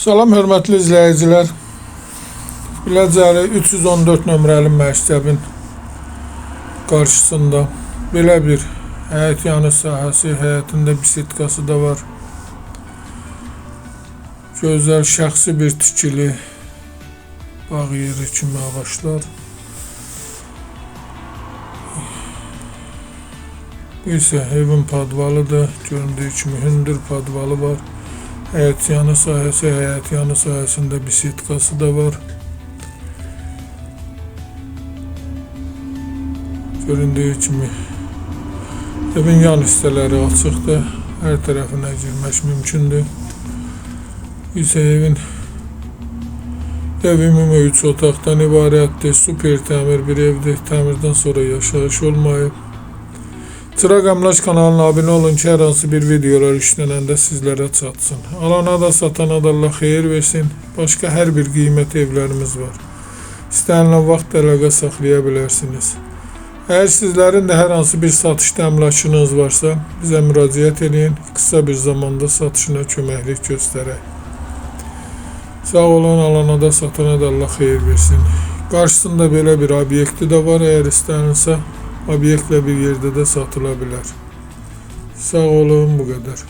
Salam hörmətli izləyicilər. Biləcəri 314 nömrəli məktəbin qarşısında belə bir həyət yanı sahəsi, həyətində bisetkası da var. Gözəl şəxsi bir tikili bağ yeri kimi ağaçlar. Bu isə evin padvalıdır. Göründüyü kimi hündür padvalı var. Həyət yanı sahəsi, həyət yanı sahəsində bisetkası da var. Göründüyü kimi evin yan hissələri açıqdır. Hər tərəfinə girmək mümkündür. Bu isə evin ümumi 3 otaqdan ibarətdir. Super təmir bir evdir. Təmirdən sonra yaşayış olmayıb. Çıraq Əmlak kanalına abunə olun ki, hər hansı bir videolar işlənəndə sizlərə çatsın. Alana da satana da Allah xeyir versin. Başqa hər bir qiymət evlərimiz var. İstənilən vaxt əlaqə saxlaya bilərsiniz. Əgər sizlərin də hər hansı bir satışda əmlakınız varsa, bizə müraciət edin. Qısa bir zamanda satışına köməklik göstərək. Sağ olun, alana da satana da Allah xeyir versin. Qarşısında belə bir obyekti də var. Əgər istənilsə, obyektlə bir yerdə də satıla bilər. Sağ olun, bu qədər.